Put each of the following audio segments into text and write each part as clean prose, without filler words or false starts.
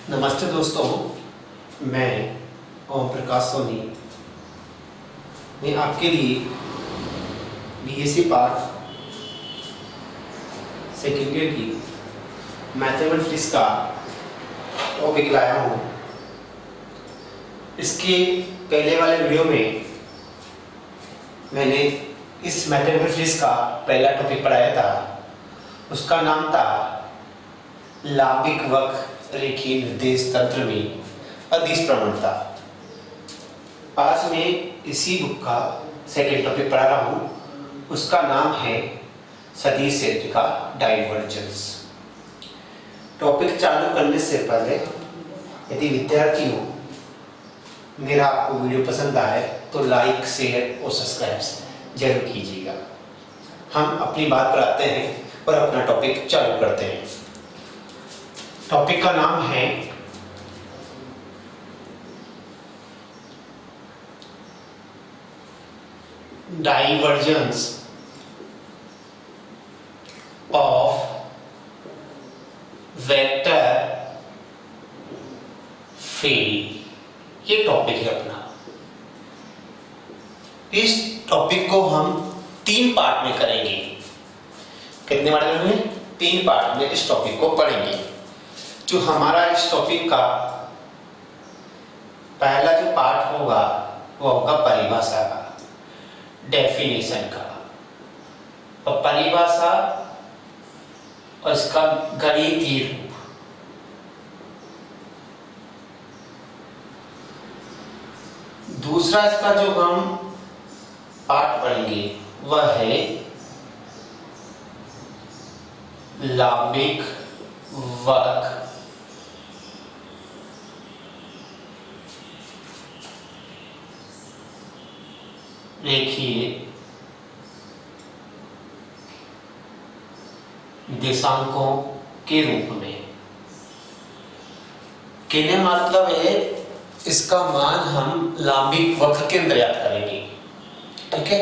नमस्ते दोस्तों, मैं ओम प्रकाश सोनी मैं आपके लिए बीएससी पार्ट सेकेंड ईयर की मैथमेटिक्स का टॉपिक लाया हूँ। इसके पहले वाले वीडियो में मैंने इस मैथमेटिक्स का पहला टॉपिक पढ़ाया था। उसका नाम था लांबिक वक्र रेखीय निर्देश तंत्र में अदिश प्रवणता। आज मैं इसी बुक का सेकेंड टॉपिक पढ़ा रहा हूँ। उसका नाम है सदिश क्षेत्र का डाइवर्जेंस। टॉपिक चालू करने से पहले यदि विद्यार्थियों मेरा आपको वीडियो पसंद आए तो लाइक, शेयर और सब्सक्राइब जरूर कीजिएगा। हम अपनी बात पर आते हैं और अपना टॉपिक चालू करते हैं। टॉपिक का नाम है डाइवर्जेंस ऑफ वेक्टर फील्ड। ये टॉपिक है अपना। इस टॉपिक को हम 3 पार्ट में करेंगे। कितने पार्ट में? 3 पार्ट में इस टॉपिक को पढ़ेंगे। जो हमारा इस टॉपिक का पहला जो पार्ट होगा वो होगा परिभाषा का, डेफिनेशन का। और परिभाषा और इसका गणितीय रूप। दूसरा इसका जो हम पार्ट पढ़ेंगे वह है लांबिक वक्र रेखीय दिशांकों के रूप में। कहने मतलब है इसका मान हम लांबिक वक्र के अंदर याद करेंगे। ठीक है।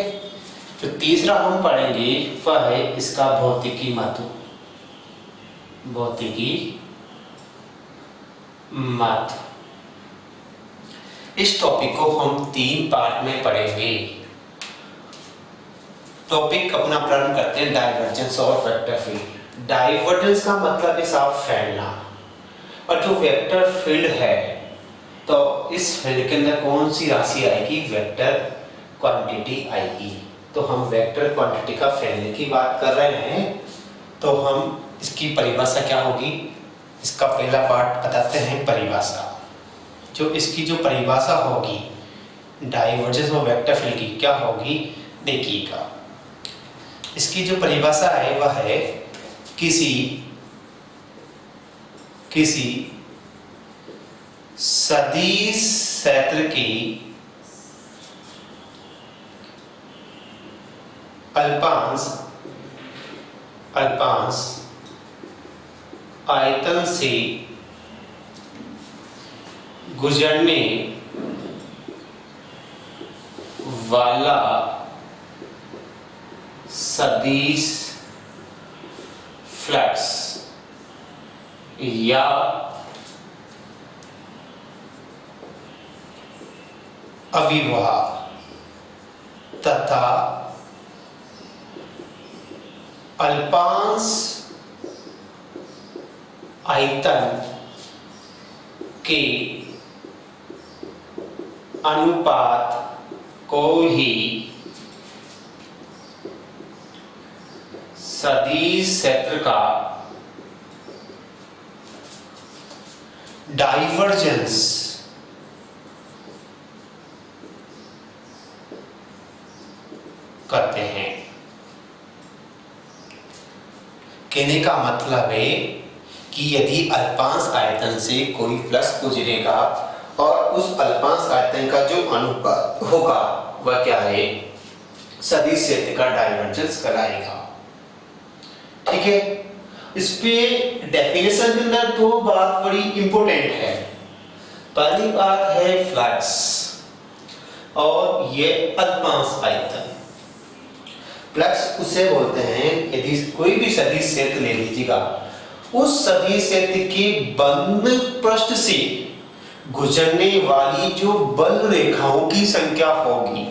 तो तीसरा हम पढ़ेंगे वह है इसका भौतिकी महत्व। भौतिकी महत्व। इस टॉपिक को हम 3 पार्ट में पढ़ेंगे। टॉपिक अपना प्रारंभ करते हैं divergence of vector field. Divergence का मतलब है साफ फैलना। और जो वेक्टर फील्ड है तो इस फील्ड के अंदर कौन सी राशि आएगी? वेक्टर क्वांटिटी आएगी। तो हम वेक्टर क्वांटिटी का फैलने की बात कर रहे हैं। तो हम इसकी परिभाषा क्या होगी? इसका पहला पार्ट बताते हैं परिभाषा। जो इसकी जो परिभाषा होगी डाइवर्जेंस ऑफ वेक्टर फील्ड की क्या होगी देखिएगा। इसकी जो परिभाषा है वह है किसी सदिश क्षेत्र की अल्पांश आयतन से गुजरने वाला सदिश फ्लक्स या अविभव तथा अल्पांश आयतन के अनुपात को ही सदिश क्षेत्र का डाइवर्जेंस कहते हैं। कहने का मतलब है कि यदि अल्पांश आयतन से कोई फ्लक्स गुजरेगा और उस अल्पांश आयतन का जो अनुपात होगा वह क्या है? सदिश क्षेत्र का डाइवर्जेंस कहलाएगा। ठीक है। इस पे डेफिनेशन के अंदर 2 बात बड़ी इंपॉर्टेंट है। पहली बात है फ्लक्स और ये अल्पांश आयतन। फ्लक्स उसे बोलते हैं, यदि कोई भी सदिश क्षेत्र ले लीजिएगा उस सदिश क्षेत्र के बंद पृष्ठ से गुजरने वाली जो बल रेखाओं की संख्या होगी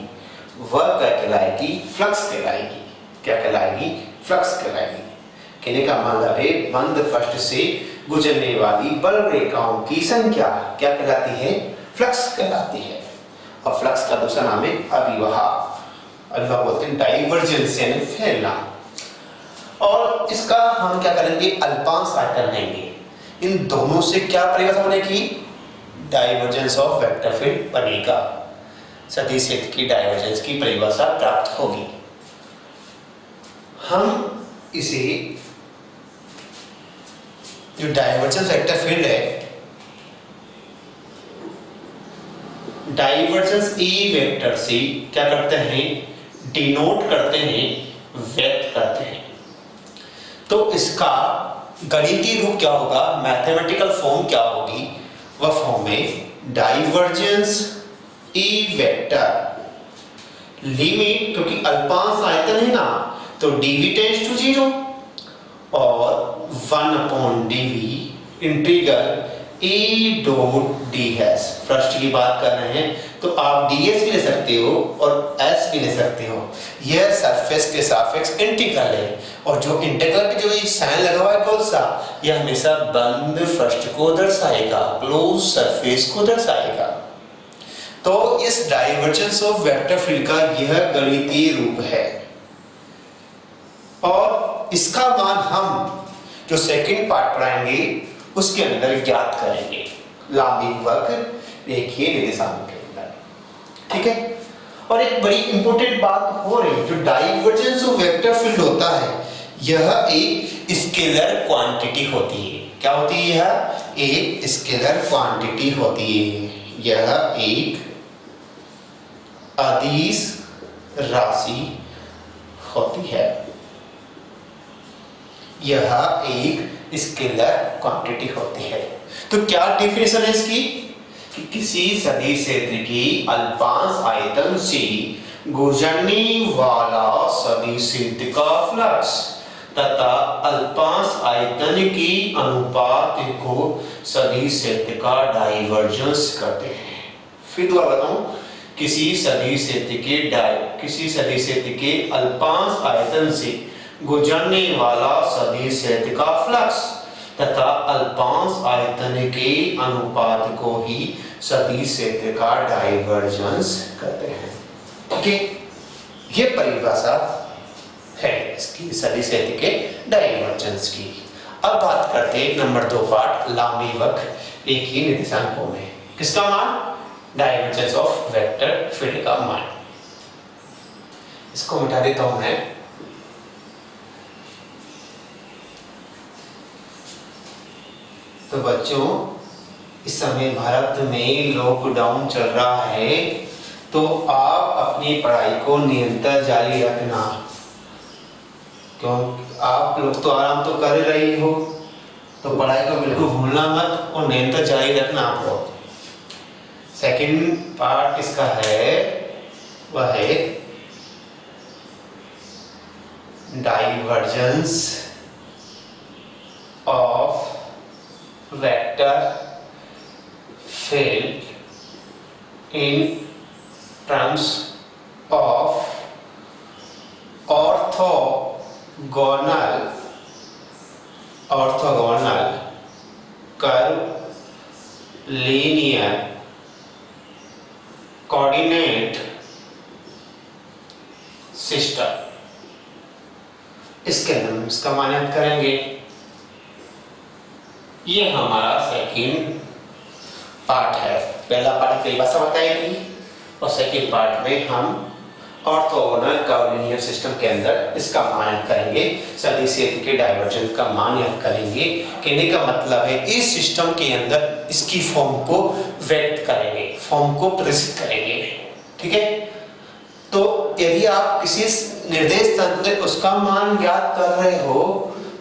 वह क्या कहलाएगी? फ्लक्स कहलाएगी। क्या कहलाएगी? फ्लक्स कहलाएगी। कहने का मतलब है बंद पृष्ठ से गुजरने वाली बल रेखाओं की संख्या क्या कहलाती है? फ्लक्स कहलाती है। और फ्लक्स का दूसरा नाम है अभिवाह। अभिवाह बोलते हैं डाइवर्जेंस यानी फैलना। और इसका हम क्या करेंगे? अल्पांश आयतन लेंगे। इन दोनों से क्या परिभाषा बनेगी? डाइवर्जेंस ऑफ वेक्टर फील्ड बनेगा। सदिश क्षेत्र की डाइवर्जेंस की परिभाषा प्राप्त होगी। हम इसे जो डाइवर्जेंस वेक्टर फील्ड है, डाइवर्जेंस ई वेक्टर से क्या करते हैं? डिनोट करते हैं, व्यक्त करते हैं। तो इसका गणितीय रूप क्या होगा? मैथमेटिकल फॉर्म क्या होगी? वह फॉर्म है डाइवर्जेंस ई वेक्टर लिमिट, क्योंकि अल्पांश आयतन है ना, तो dv टेंड्स टू 0 और 1/dv integral E dot ds। पृष्ठ की बात कर रहे हैं तो आप ds भी ले सकते हो और s भी ले सकते हो। यह सरफेस के सापेक्ष इंटीग्रल है और जो इंटीग्रल पे जो ये साइन लगा हुआ है कौन सा? यह हमेशा बंद पृष्ठ को दर्शाएगा, क्लोज सरफेस को दर्शाएगा। तो इस डाइवर्जेंस ऑफ वेक्टर फील्ड का यह गणितीय रूप है और इसका मान हम जो सेकंड पार्ट पढ़ाएंगे उसके अंदर ज्ञात करेंगे। लांबी वक्र रेखीय निर्देशांक के अंदर, ठीक है। और एक बड़ी इंपॉर्टेंट बात हो रही है, जो डाइवर्जेंस ऑफ वेक्टर फील्ड होता है यह एक स्केलर क्वांटिटी होती है। क्या होती है? यह एक स्केलर क्वांटिटी होती है। यह एक अदिश राशि होती है। यह एक स्केलर क्वांटिटी होती है। तो क्या डेफिनेशन है इसकी? कि किसी सदिश क्षेत्र की अल्पांश आयतन से गुजरने वाला सदिश क्षेत्र का फ्लक्स तथा अल्पांश आयतन के अनुपात को सदिश क्षेत्र का डाइवर्जेंस कहते हैं। फिर दोबारा बताऊं, किसी सदिश क्षेत्र के अल्पांश आयतन से गुजरने वाला सदिश क्षेत्र का फ्लक्स तथा अल्पांश आयतन के अनुपात को ही सदिश क्षेत्र का डाइवर्जेंस कहते हैं। ठीक है, ये परिभाषा है इसकी सदिश क्षेत्र के डाइवर्जेंस की। अब बात करते हैं नंबर 2 पार्ट लांबी वक्र रेखीय निर्देशांकों में। किसका मान? डाइवर्जेंस ऑफ वेक्टर फील्ड का मान। इसको मिटा देता हूं मैं। तो बच्चों, इस समय भारत में लॉकडाउन चल रहा है तो आप अपनी पढ़ाई को निरंतर जारी रखना, क्यों? आप लोग तो आराम तो कर रही हो, तो पढ़ाई को बिल्कुल भूलना मत और निरंतर जारी रखना आप लोग। सेकंड पार्ट इसका है वह है divergence of vector field in terms of orthogonal curve linear coordinate system. इसके अंदर हम इसका मान याद करेंगे। ये हमारा सेकंड पार्ट है। पहला पार्ट परिभाषा बताई थी और सेकंड पार्ट में हम ऑर्थोगोनल कर्वीलिनियर सिस्टम के अंदर इसका मान याद करेंगे, सदिश क्षेत्र के डाइवर्जेंस का मान याद करेंगे। कहने का मतलब है इस सिस्टम के अंदर इसकी फॉर्म को व्यक्त करेंगे, फॉर्म को प्रदर्शित करेंगे। ठीक है, तो यदि आप किसी निर्देश तंत्र उसका मान ज्ञात कर रहे हो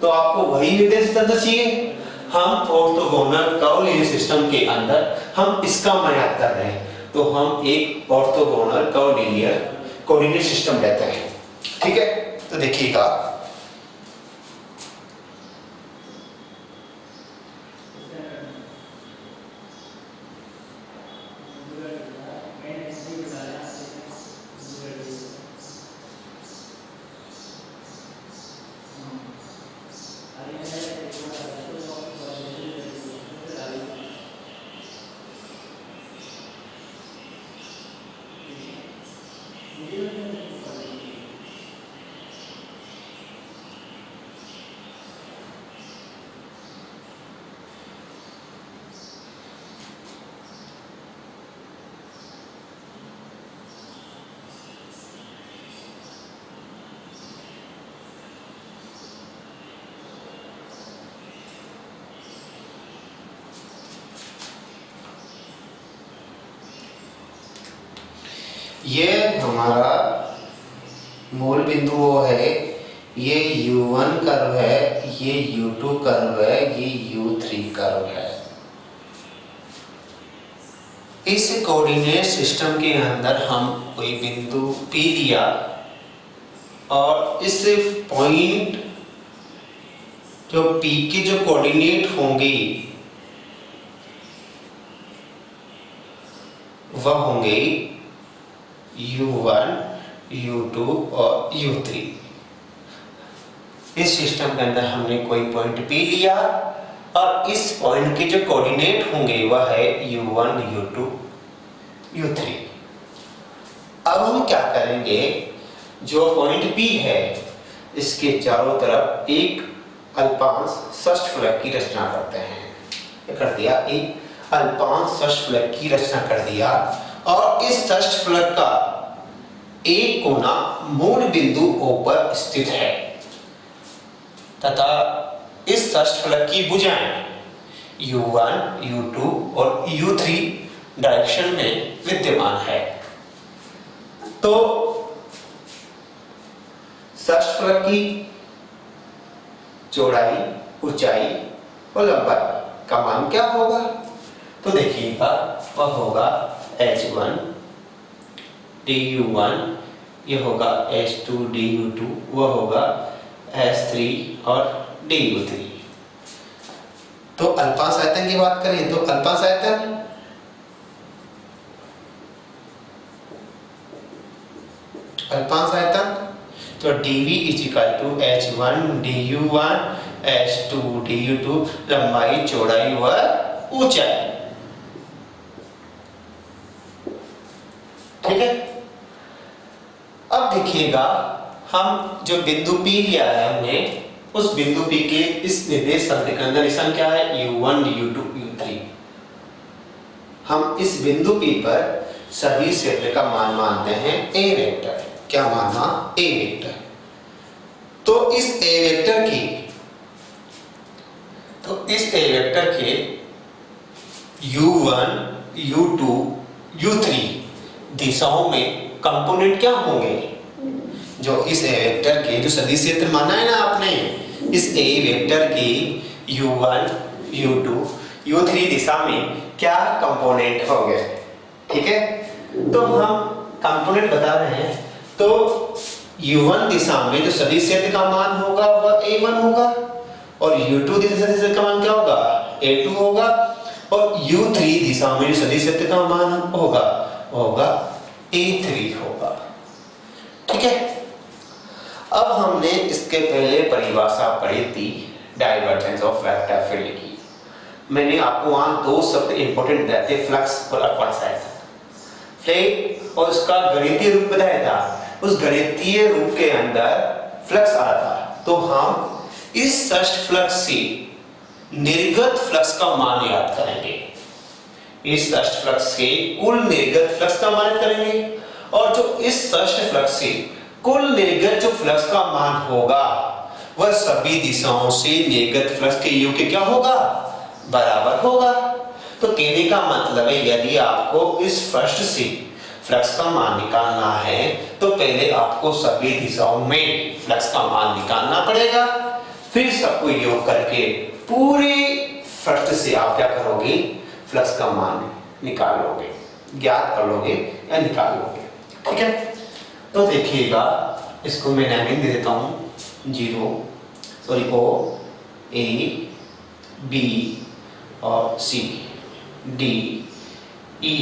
तो आपको वही निर्देश तंत्र चाहिए। हम ऑर्थोगोनल कर्वीलिनियर सिस्टम के अंदर हम इसका मान याद कर रहे हैं तो हम एक ऑर्थोगोनल कर्वीलिनियर कोऑर्डिनेट सिस्टम लेते हैं। ठीक है, तो देखिएगा ये हमारा मूल बिंदु वो है, ये U1 कर्व है, ये U2 कर्व है, ये U3 कर्व है। इस कोऑर्डिनेट सिस्टम के अंदर हम कोई बिंदु P लिया और इस पॉइंट जो P के जो कोऑर्डिनेट होंगे वह होंगे U1, U2 और U3। इस सिस्टम के अंदर हमने कोई पॉइंट P लिया और इस पॉइंट के जो कोऑर्डिनेट होंगे वह है U1, U2, U3। अब हम क्या करेंगे, जो पॉइंट P है इसके चारों तरफ एक अल्पांश षष्ठफलक की रचना करते हैं। क्या कर दिया, एक अल्पांश षष्ठफलक की रचना कर दिया और इस षष्ठफलक का एक कोना मूल बिंदु O पर स्थित है तथा इस षष्ठफलक की भुजाएं U1, U2 और U3 डायरेक्शन में विद्यमान है। तो षष्ठफलक की चौड़ाई, ऊंचाई और लंबाई का मान क्या होगा, तो देखिएगा वह होगा H1 du1, यह होगा H2 du2, वह होगा H3 और du3। तो अल्पांश आयतन की बात करें तो अल्पांश आयतन तो dv = H1 du1 H2 du2, लंबाई, चौड़ाई व ऊंचाई। ठीक है। अब देखिएगा हम जो बिंदु P लिया है हमने, उस बिंदु P के इस निर्देश तंत्र के अंदर निशान क्या है, U1 U2 U3। हम इस बिंदु P पर सदिश क्षेत्र का मान मानते हैं A वेक्टर। क्या माना, A वेक्टर। तो इस A वेक्टर के U1 U2 U3 दिशाओं में कंपोनेंट क्या होंगे, जो इस A वेक्टर के जो सदिश क्षेत्र माना है ना आपने, इस A वेक्टर की U1 U2 U3 दिशा में क्या कंपोनेंट होंगे। ठीक है, तो हम कंपोनेंट बता रहे हैं। तो U1 दिशा में जो सदिश क्षेत्र का मान होगा वह A1 होगा और U2 दिशा का मान क्या होगा, A2 होगा और U3 दिशा में जो सदिश क्षेत्र का मान होगा A3 होगा। ठीक है। अब हमने इसके पहले परिभाषा पढ़ी थी डाइवर्जेंस ऑफ वेक्टर फील्ड की। मैंने आपको वहां दो शब्द इंपॉर्टेंट बताए थे, फ्लक्स और अल्पांश आयतन। फ्लक्स और उसका गणितीय रूप बताया था, उस गणितीय रूप के अंदर फ्लक्स आ रहा था। तो हम इस षष्ठफलक से निर्गत फ्लक्स का मान याद करेंगे। इस षष्ठफलक से कुल निर्गत फ्लक्स का मान करेंगे और जो इस षष्ठफलक से कुल निर्गत जो फ्लक्स का मान होगा वह सभी दिशाओं से निर्गत फ्लक्स के योग के क्या होगा, बराबर होगा। तो कहने का मतलब है यदि आपको इस फर्स्ट से फ्लक्स का मान निकालना है तो पहले आपको सभी दिशाओं में फ्लक्स का मान निकालना पड़ेगा, फिर सबको योग करके पूरे फर्स्ट से आप क्या करोगे, फ्लक्स का मान निकाल लोगे, ज्ञात कर लोगे या निकाल लोगे। ठीक है। तो देखिएगा इसको मैं नाम दे देता हूं, O A B और C D E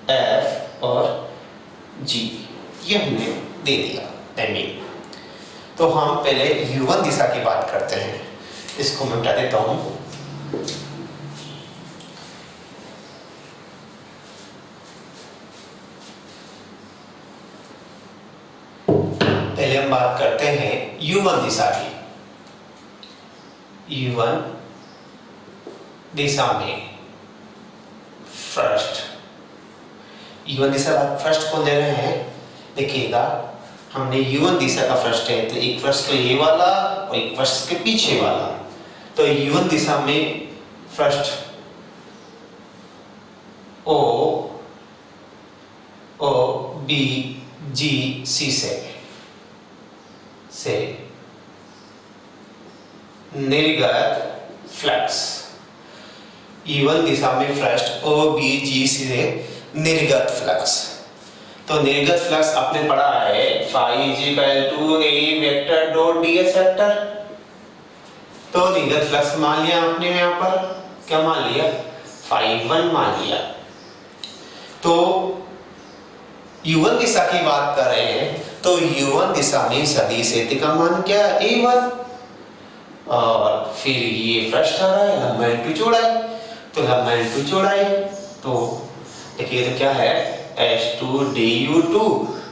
F और G, ये हमने दे दिया टाइमिंग। तो हम पहले U1 दिशा की बात करते हैं, इसको मैं बता देता हूं। पहले हम बात करते हैं U1 दिशा की। U1 दिशा में फर्स्ट, U1 दिशा का फर्स्ट कौन दे रहे हैं, देखिएगा हमने U1 दिशा का फर्स्ट है तो एक फर्स्ट तो ये वाला और एक फर्स्ट के पीछे वाला। तो U1 दिशा में फर्स्ट O B बी जी सी से निर्गत फ्लक्स, E1 दिशा में फ्लक्स ओ बी जी से निर्गत फ्लक्स। तो निर्गत फ्लक्स आपने पढ़ा है phi equal to A vector dot ds vector. तो निर्गत फ्लक्स मान लिया आपने यहाँ पर, क्या मान लिया, फाई 1 मान लिया। तो U1 दिशा की बात कर रहे हैं, तो U1 दिशा में सदिश एति का मान क्या है, A1। और फिर ये पृष्ठ आ रहा है लंबाई इंटू चौड़ाई, तो लंबाई इंटू चौड़ाई, तो देखिए तो क्या है S2 du2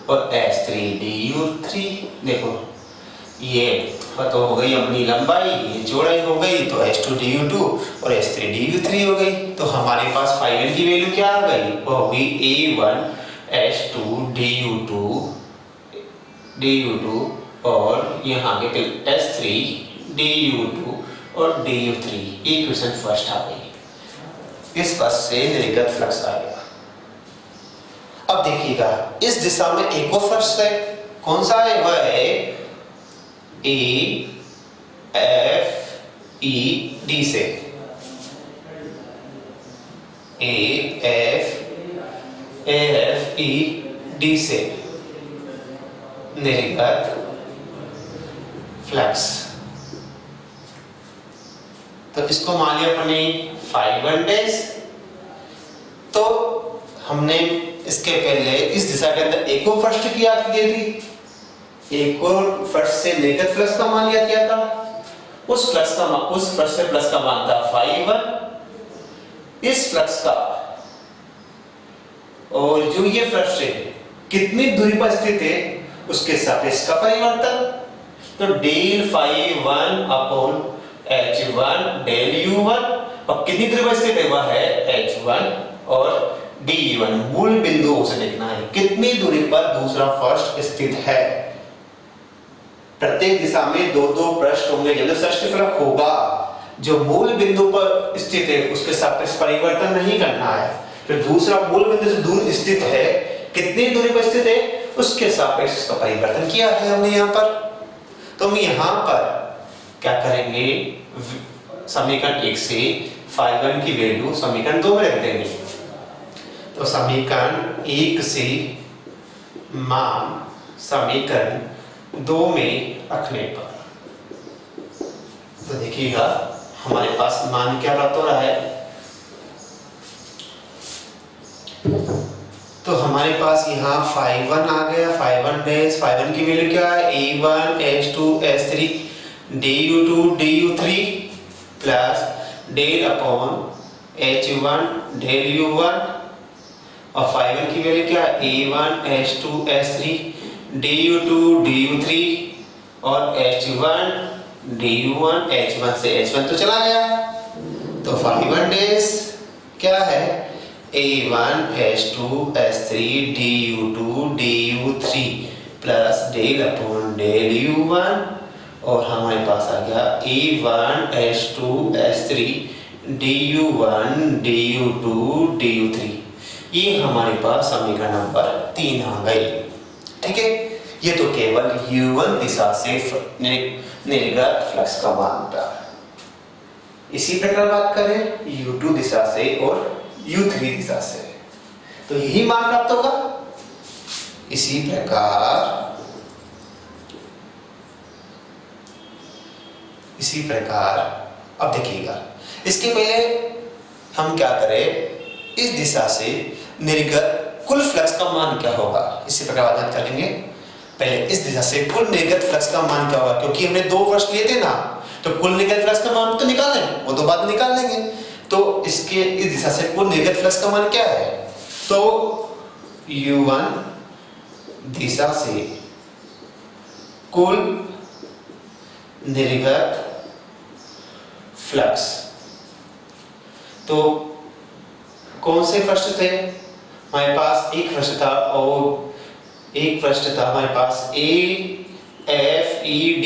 और S3 du3। देखो ये तो हो गई अपनी लंबाई, ये चौड़ाई हो गई, तो S2 du2 और S3 du3 हो गई। तो हमारे पास फाइनल की वैल्यू क्या आ गई, वो हो गई A1 S2 du2 और यहाँ के S3 du2 और du3, इक्वेशन फर्स्ट आ गई। इस पद से निर्गत फ्लक्स आ गया। अब देखिएगा इस दिशा में एक और फ्लक्स है, कौन सा है, वह है ए एफ ई डी से, ए एफ ई डी से निर्गत फ्लक्स। तो इसको मान लिया अपने फाई 1 डैश। तो हमने इसके पहले इस दिशा के अंदर एक और फर्स्ट की याद की थी, एक और फर्स्ट से निर्गत फ्लक्स का मान याद किया था। उस फर्स्ट से प्लस का मान था फाई 1 इस फ्लक्स का, और जो ये फ्लक्स है कितनी दूरी पर स्थित है उसके सापेक्ष का परिवर्तन। तो del phi 1 upon H1 del U1, और कितनी दूरी पर स्थित है वह है H1 और D1। मूल बिंदुओं से देखना है कितनी दूरी पर दूसरा फर्स्ट स्थित है। प्रत्येक दिशा में दो दो पृष्ठ होंगे, जब षष्ठ फलक होगा जो मूल बिंदु पर स्थित है उसके सापेक्ष परिवर्तन नहीं करना है। तो दूसरा मूल बिंदु से दूर स्थित है, कितनी दूरी पर स्थित है उसके सापेक्ष इसका परिवर्तन किया है हमने यहाँ पर। तो हम यहाँ पर क्या करेंगे, समीकरण 1 से फाई 1 की वैल्यू समीकरण 2 में रख देंगे। तो समीकरण 1 से मान समीकरण 2 में रखने पर तो देखिएगा हमारे पास मान क्या प्राप्त हो रहा है। तो हमारे पास यहाँ फाई 1 आ गया, फाई 1 डैश, फाई 1 की वैल्यू क्या है, A1 S2 S3 du2 du3 plus del upon H1 del U1, और फाई 1 की वैल्यू क्या है, A1 S2 S3 du2 du3 और H1 du1, H1 से H1 तो चला गया। तो फाई 1 डैश क्या है, A1 S2 S3 du2 du3 plus del upon del U1, और हमारे पास आ गया A1 S2 S3 du1 du2 du3। ये हमारे पास समीकरण नंबर 3 आ गई। ठीक है, ये तो केवल U1 दिशा से निर्गत फ्लक्स का मान था। इसी प्रकार बात करें U2 दिशा से और U3 दिशा से, तो यही मान प्राप्त होगा। इसी प्रकार अब देखिएगा, इसके पहले हम क्या करें, इस दिशा से निर्गत कुल फ्लक्स का मान क्या होगा, इसी प्रकार बात करेंगे। पहले इस दिशा से कुल निर्गत फ्लक्स का मान क्या होगा, क्योंकि हमने दो वर्ष लिए थे ना, तो कुल निर्गत फ्लक्स का मान तो निकालें, वो तो बाद में निकाल लेंगे। तो इसके इस दिशा से कुल निर्गत फ्लक्स का मान क्या है, तो U1 दिशा से कुल निर्गत फ्लक्स, तो कौन से पृष्ठ थे हमारे पास, एक पृष्ठ था और एक पृष्ठ था हमारे पास AFED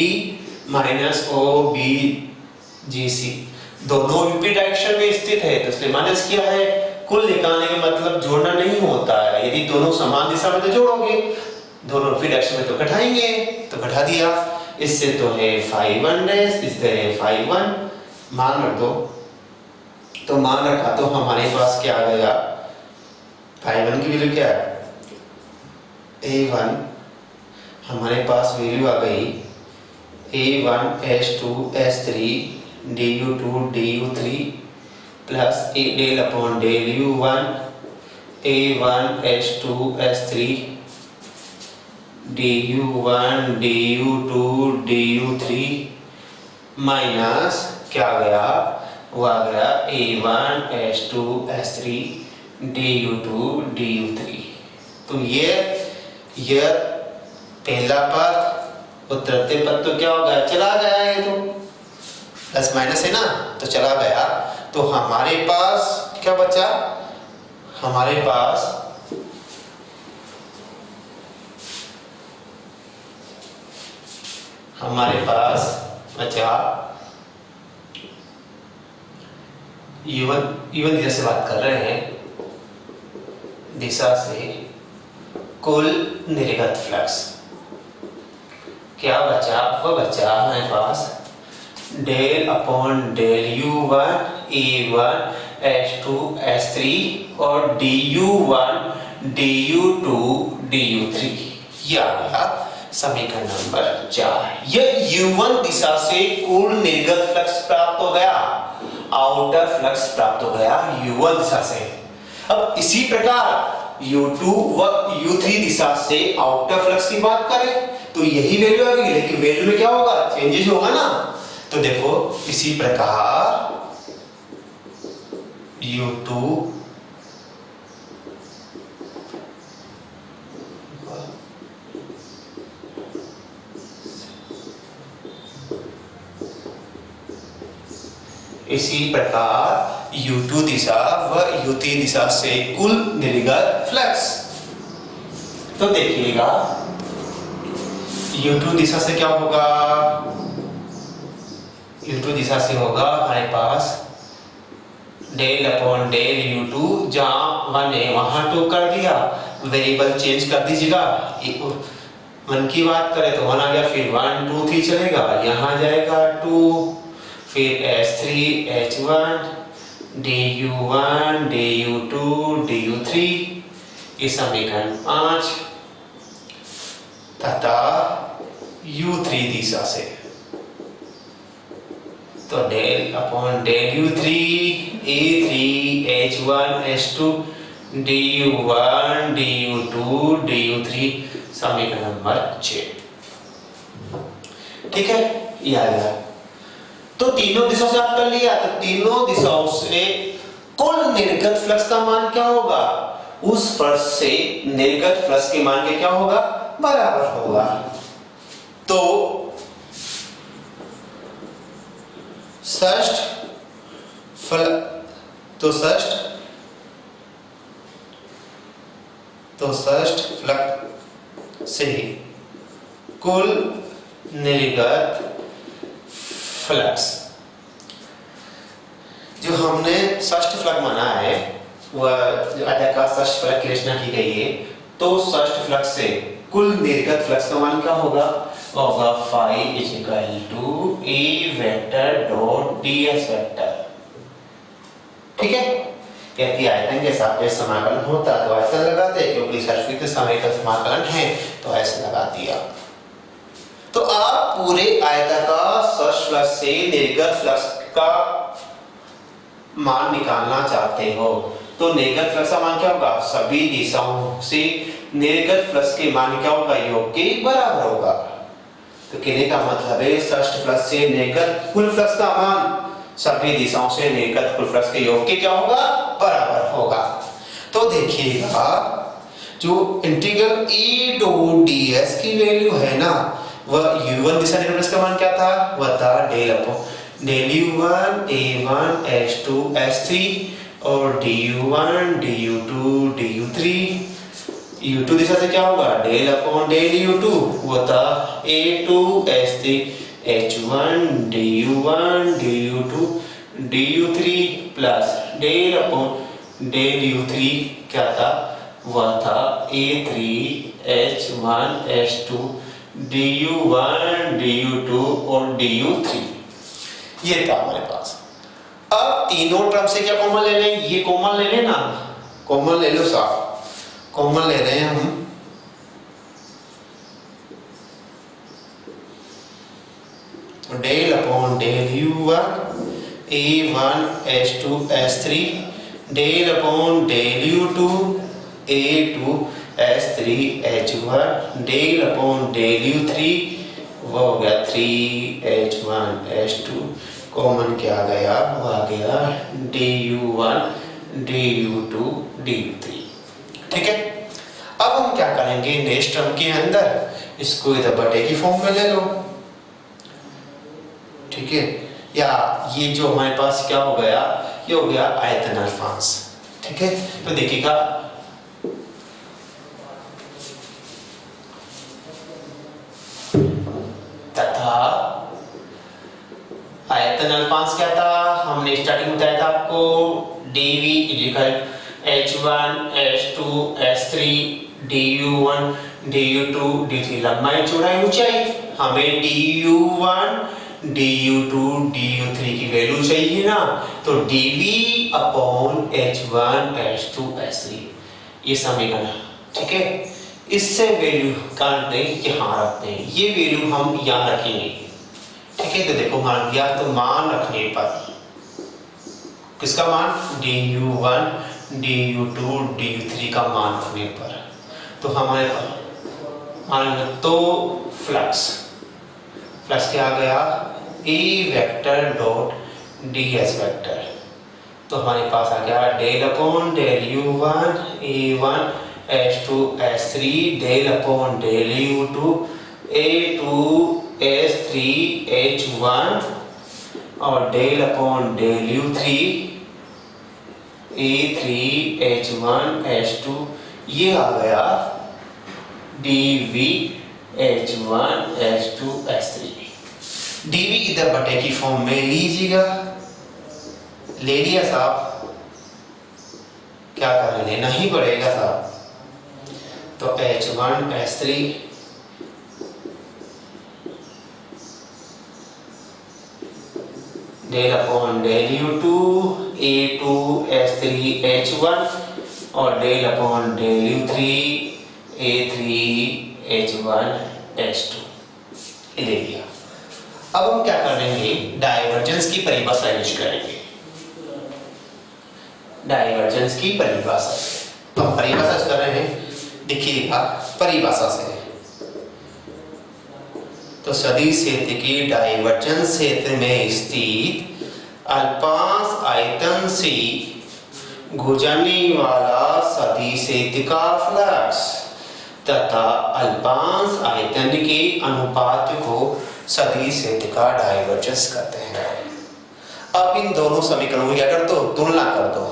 माइनस OBGC, दोनों यूपी डायरेक्शन में स्थित है, तो इसलिए माइनस किया है। कुल निकालने का मतलब जोड़ना नहीं होता है। यदि दोनों समान दिशा में तो जोड़ोगे, दोनों फिर एक्स में तो घटाएंगे, तो घटा दिया। इससे तो है 5 1 इससे है 5 1 मान रख दो। तो मान रखा तो हमारे पास क्या आ गया, 5 1 की वैल्यू क्या है a1, हमारे पास वैल्यू आ गई a1 s2 s3 du2 du3 plus a del upon del u1 a1 s2 s3 du1 du2 du3 minus क्या आ गया, वो आ गया a1 s2 s3 du2 du3। तो ये पहला पद उतरते पद तो क्या होगा, चला गया, ये तो प्लस माइनस है ना, तो चला गया। तो हमारे पास क्या बचा, हमारे पास बचा इवन दिशा से बात कर रहे हैं, दिशा से कुल निर्गत फ्लक्स क्या बचा, वो बचा हमारे पास del upon del u1 a1 s2 s3 और du1 du2 du3। ये आ गया समीकरण नंबर 4। यह u1 दिशा से कुल निर्गत फ्लक्स प्राप्त हो गया, आउटर फ्लक्स प्राप्त हो गया u1 दिशा से। अब इसी प्रकार u2 व u3 दिशा से आउटर फ्लक्स की बात करें तो यही वैल्यू आ गई, लेकिन वैल्यू में क्या होगा, चेंजेस होगा ना। तो देखो इसी प्रकार u2 इसी प्रकार u2 दिशा व u3 दिशा से कुल निर्गत फ्लक्स। तो देखिएगा u2 दिशा से क्या होगा, u2 दिशा से होगा हमारे पास डेल अपॉन डेल u2, जहां 1 है वहां 2 कर दिया, वेरिएबल चेंज कर दीजिएगा। 1 की बात करें तो 1 आ गया, फिर 1 2 3 चलेगा, यहां जाएगा 2, फिर s3 h1 du1 du2 du3, ये समीकरण 5 तथा u3 दिशा से तो del upon del u3 a3 h1 h2 du1 du2 du3, समीकरण नंबर 6। ठीक है, ये आ गया। तो तीनों दिशाओं से आप कर लिया, तो तीनों दिशाओं से कुल निर्गत फ्लक्स का मान क्या होगा, उस फ्लक्स से निर्गत फ्लक्स के मान के क्या होगा, बराबर होगा। तो षष्ठ फ्लक्स से कुल निर्गत फ्लक्स, जो हमने षष्ठ फ्लक्स माना है, वह आयताकार षष्ठ फ्लक्स की रचना की गई है। तो षष्ठ फ्लक्स से कुल निर्गत फ्लक्स का मान क्या होगा, होगा phi = a vector dot ds vector. ठीक है, यदि आयतन के सापेक्ष समाकलन होता तो ऐसा लगाते, क्योंकि सर्फिक के सापेक्ष समाकलन है तो ऐसे लगा दिया। तो आप पूरे आयताकार षष्ठ फ्लक्स से निर्गत फ्लक्स का मान निकालना चाहते हो, तो निर्गत फ्लक्स का मान क्या होगा, सभी दिशाओं से निर्गत फ्लक्स के मान क्या होगा, योग के बराबर होगा। तो कहने का मतलब है षष्ठ फ्लक्स से निर्गत कुल फ्लक्स का मान सभी दिशाओं से निर्गत कुल फ्लक्स के योग के क्या होगा, बराबर होगा। तो देखिएगा जो इंटीग्रल e डॉट ds की वैल्यू है ना, वह u1 दिशा निर्गत फ्लक्स का मान क्या था, वह था del upon del u1 a1 s2 s3 और du1 du2 du3। u2 दिशा से क्या होगा, डेल अपॉन डेल u2, वो था a2 s3 h1 du1 du2 du3 plus del upon del u three क्या था, वह था A3H1H2 du1 du2 और du3, ये था हमारे पास। अब तीनों टर्म से क्या कॉमन ले लें, ये कॉमन ले लेना, कॉमन ले लो साहब, कॉमन ले रहे हैं हम, del upon del u1 A1H2S3 del upon del u2 A2S3H1 del upon del u3, वो हो गया 3H1H2, कॉमन क्या आ गया, वो आ गया du1 du2 du3। ठीक है, अब हम क्या करेंगे, नेक्स्ट टर्म के अंदर इसको इधर बटे की फॉर्म में ले लो। ठीक है, या ये जो हमारे पास क्या हो गया, ये हो गया आयतन अल्फांस। ठीक है, तो देखिएगा तथा आयतन अल्फांस क्या था, हमने स्टार्टिंग में बताया था आपको, dv equal h1 h2 h3 du1 du2 du3, लंबाई चौड़ाई ऊंचाई, हमें du1 du2 du3 की वैल्यू चाहिए ना, तो dv upon h1 h2 h3, ये समीकरण। ठीक है, इससे वैल्यू काटते हैं, यहाँ रखते हैं, ये वैल्यू हम यहाँ रखेंगे। ठीक है, तो देखो मान दिया, तो मान रखने पर किसका मान, du1 du2 du3 का मान रखने पर, तो हमारे पास मान तो फ्लक्स क्या आ गया, E vector dot ds vector, तो हमारे पास आ गया del upon del u1 A1 H2 S3 del upon del u2 A2 S3 H1 और del upon del u3 A3 H1 H2, ये आ गया dv H1 H2 S3। dv इधर बटे की फॉर्म में लीजिएगा, ले लिया साहब, क्या कर लेना ही पड़ेगा साहब, तो H1 S3 del upon del u2 A2 S3 H1 और del upon del u3 A3 H1 H2, ले लिया। अब हम क्या करेंगे, डाइवर्जेंस की परिभाषा यूज करेंगे, डाइवर्जेंस की परिभाषा। तो हम परिभाषा कर रहे हैं, देखिएगा परिभाषा से, तो सदिश क्षेत्र के डाइवर्जेंस क्षेत्र में स्थित अल्पांश आयतन से गुजरने वाला सदिश क्षेत्र का फ्लक्स तथा अल्पांश आयतन के अनुपात को सदिश क्षेत्र का डाइवर्जेंस कहते हैं। अब इन दोनों समीकरणों की क्या कर दो, तुलना कर दो,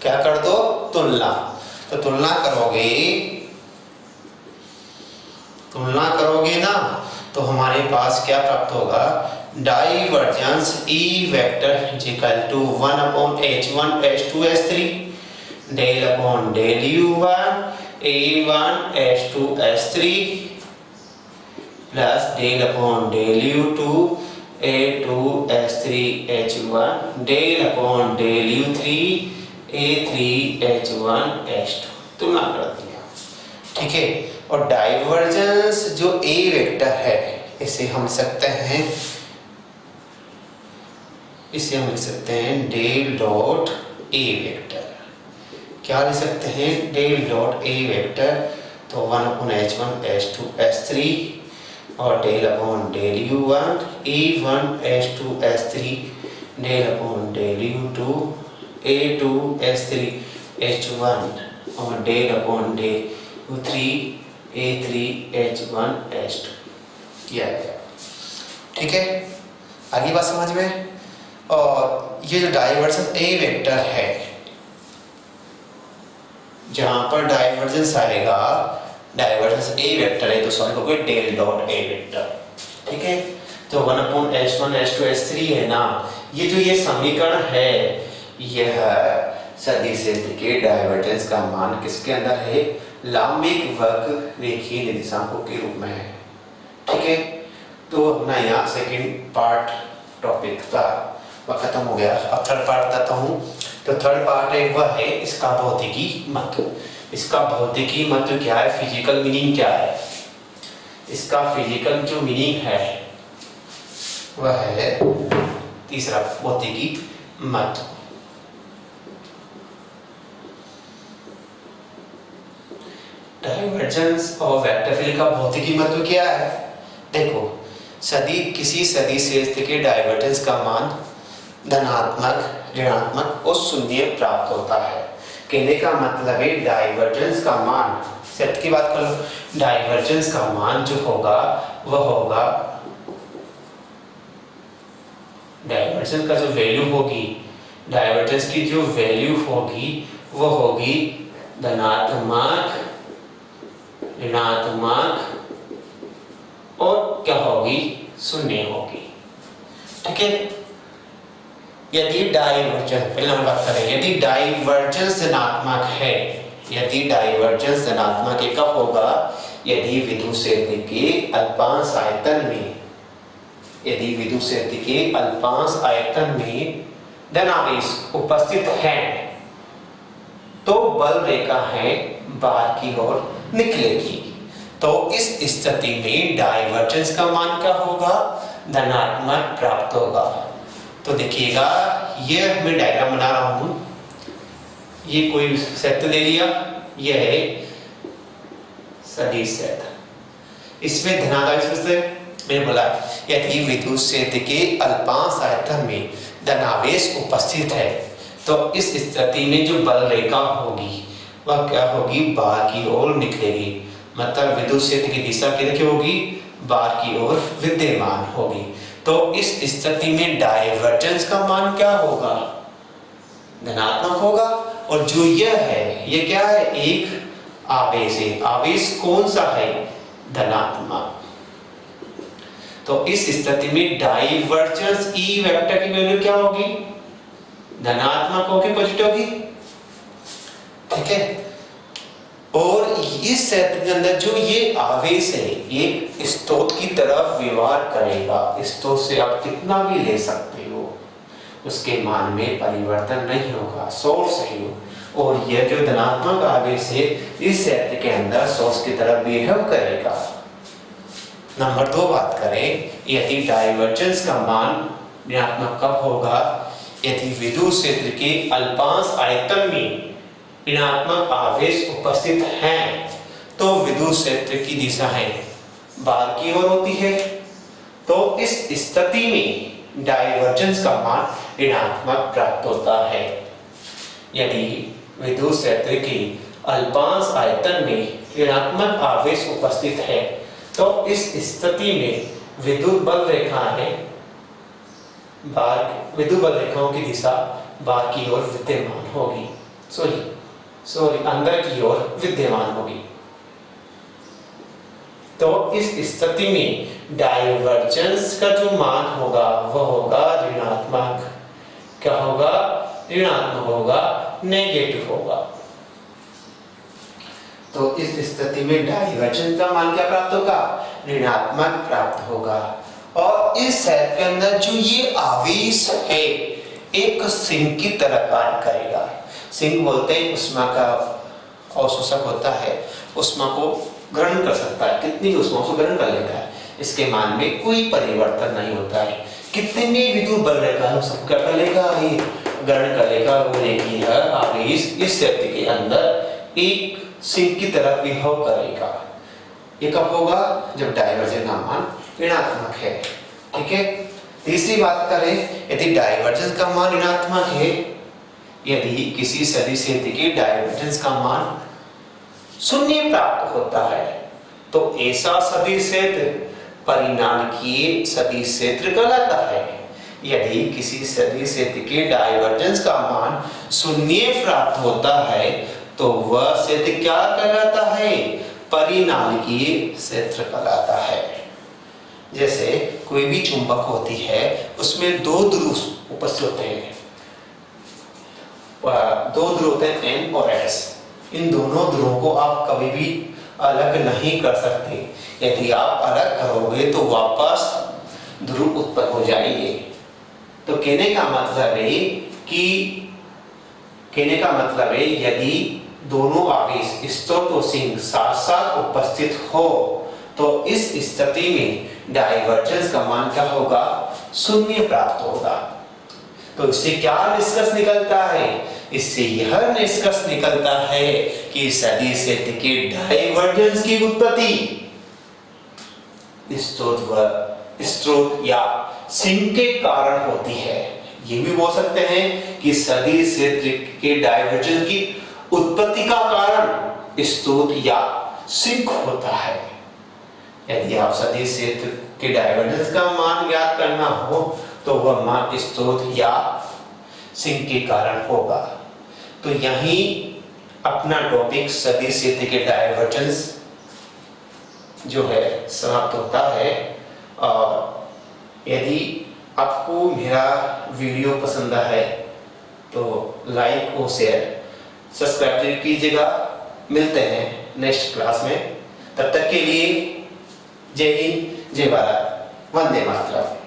क्या कर दो, तुलना। तो तुलना करोगे ना, तो हमारे पास क्या प्राप्त होगा, divergence E vector equal to 1 upon H1 H2 S3 del upon del U1 A1 H2 S3 plus del upon del U2 A2 S3 H1 del upon del U3 A3 H1 H2, तुलना कर दिया। ठीक है, और divergence जो A vector है, इसे हम लिख सकते हैं डेल डॉट A वेक्टर। क्या लिख सकते हैं, डेल डॉट A वेक्टर, तो 1 अपॉन H1 H2 S3 और del upon del U1 A1 H2 S3 del upon del U2 A2 S3 H1 और del upon del U3 A3 H1 H2 किया गया। ठीक है, आगे बात समझ में। और ये जो डाइवर्जेंस A वेक्टर है, जहां पर डाइवर्जेंस आएगा, डाइवर्जेंस A वेक्टर है, तो सॉल्व करोगे डेल डॉट A वेक्टर। ठीक है, तो 1 अपॉन H1 H2 S3 है ना, ये जो ये समीकरण है, यह सदिश क्षेत्र के डाइवर्जेंस का मान किसके अंदर है? लांबिक वक्र रेखीय निर्देशांकों के रूप में है। ठीक है, तो अपना यहाँ सेकंड पार्ट टॉपिक का वह खत्म हो गया। अब थर्ड पार्ट बताता हूँ। तो थर्ड पार्ट है वह है इसका भौतिकी महत्व। इसका भौतिकी महत्व क्या है? फिजिकल मीनिंग क्या है? इसका फिजिकल जो मीनिंग है वह है तीसरा, भौतिकी महत्व। डाइवर्जेंस और वेक्टर फील्ड का भौतिकी महत्व क्या है? देखो, किसी सदिश क्षेत्र के डाइवर्जेंस का मान धनात्मक, ऋणात्मक और शून्य प्राप्त होता है। कहने का मतलब है डाइवर्जेंस का मान, सेट की बात करो, डाइवर्जेंस का मान जो होगा वह होगा, डाइवर्जेंस का जो वैल्यू होगी, डाइवर्जेंस की जो वैल्यू होगी वह होगी धनात्मक, ऋणात्मक और क्या होगी? शून्य होगी। ठीक है, यदि डाइवर्जेंस, पहले हम बात करें, यदि डाइवर्जेंस धनात्मक है, यदि डाइवर्जेंस धनात्मक कब होगा? यदि विद्युत क्षेत्र के अल्पांश आयतन में, यदि विद्युत क्षेत्र के अल्पांश आयतन में धनावेश उपस्थित है तो बल रेखा है बाहर की ओर निकलेगी। तो इस स्थिति में डाइवर्जेंस का मान क्या होगा? धनात्मक प्राप्त होगा। तो देखिएगा, ये मैं डायग्राम बना रहा हूं, ये कोई क्षेत्र ले लिया, यह है सदिश क्षेत्र, इसमें धनावेश मैंने बोला यदि विद्युत क्षेत्र के अल्पांश आयतन में धनावेश उपस्थित है तो इस स्थिति में जो बल रेखा होगी वह क्या होगी? बाहर की ओर निकलेगी। मतलब विद्युत क्षेत्र की दिशा किधर होगी? बाहर की ओर विद्यमान होगी। तो इस स्थिति में डाइवर्जेंस का मान क्या होगा? धनात्मक होगा। और जो यह है, ये क्या है? एक आवेश है। आवेश कौन सा है? धनात्मक। तो इस स्थिति में डाइवर्जेंस ई वेक्टर की वैल्यू क्या होगी? धनात्मक होगी, पॉजिटिव होगी। ठीक है, और इस क्षेत्र के अंदर जो ये आवेश है एक स्रोत की तरफ व्यवहार करेगा। स्रोत से आप कितना भी ले सकते हो, उसके मान में परिवर्तन नहीं होगा, सोर्स है वो। और यह जो धनात्मक आवेश है इस क्षेत्र के अंदर सोर्स की तरफ बिहेव करेगा। नंबर 2 बात करें, यदि डाइवर्जेंस का मान ऋणात्मक कब होगा? यदि विद्युत क्षेत्र के अल्पांश आयतन में ऋणात्मक आवेश उपस्थित हैं तो विद्युत क्षेत्र की दिशा है बाहर की ओर होती है। तो इस स्थिति में डाइवर्जेंस का मान ऋणात्मक प्राप्त होता है। यदि विद्युत क्षेत्र के अल्पांश आयतन में ऋणात्मक आवेश उपस्थित है तो इस स्थिति में विद्युत बल रेखाओं की दिशा बाहर की ओर विद्यमान होगी, अंदर की ओर विद्यमान होगी। तो इस स्थिति में डाइवर्जेंस का जो मान होगा वह होगा ऋणात्मक। क्या होगा? ऋणात्मक होगा, नेगेटिव होगा। तो इस स्थिति में डाइवर्जेंस का मान क्या प्राप्त होगा? ऋणात्मक प्राप्त होगा। और इस क्षेत्र के अंदर जो ये आवेश है एक सिंक की तरह कार्य करेगा। सिंक बोलते हैं उष्मा का अवशोषक होता है, उष्मा को ग्रहण कर सकता है, कितनी उष्मा को ग्रहण कर लेता है, इसके मान में कोई परिवर्तन नहीं होता है। कितने विद्युत बल रेखा सब कर लेगा, ये ग्रहण कर लेगा। वो रेखीय आवेश इस क्षेत्र के अंदर एक सिंक की तरह बिहेव करेगा। ये कब होगा? जब डाइवर्जेंस का मान ऋणात्मक है। ठीक है, तीसरी बात करें, यदि डाइवर्जेंस का मान ऋणात्मक है, यदि किसी सदिश क्षेत्र के डाइवर्जेंस का मान शून्य प्राप्त होता है तो ऐसा सदिश क्षेत्र परिनामकीय सदिश क्षेत्र कहलाता है। यदि किसी सदिश क्षेत्र के डाइवर्जेंस का मान शून्य प्राप्त होता है तो वह क्षेत्र क्या कहलाता है? परिनामकीय क्षेत्र कहलाता है। जैसे कोई भी चुंबक होती है उसमें 2 ध्रुव उपस्थित होते हैं, दो ध्रुव होते हैं एन और एस। इन दोनों ध्रुवों को आप कभी भी अलग नहीं कर सकते। यदि आप अलग करोगे तो वापस ध्रुव उत्पन्न हो जाएंगे। तो कहने का मतलब है यदि दोनों आवेश स्रोत और सिंक साथ साथ उपस्थित हो तो इस स्थिति में डाइवर्जेंस का मान क्या होगा? शून्य प्राप्त होगा। तो इससे क्या निष्कर्ष निकलता है? इससे यह निष्कर्ष निकलता है कि सदिश क्षेत्र के डाइवर्जेंस की उत्पत्ति स्रोत या सिंक के कारण होती है। ये भी बोल सकते हैं कि सदिश क्षेत्र के डाइवर्जेंस की उत्पत्ति का कारण स्रोत या सिंक होता है। यदि आप सदिश क्षेत्र के डाइवर्जेंस का मान ज्ञात करना हो तो वह मान स्रोत या सिंक के कारण होगा। तो यही अपना टॉपिक सदिश क्षेत्र के डाइवर्जेंस जो है समाप्त होता है। और यदि आपको मेरा वीडियो पसंद है तो लाइक और शेयर सब्सक्राइब कीजिएगा। मिलते हैं नेक्स्ट क्लास में। तब तक के लिए जय हिंद, जय भारत, वंदे मातरम।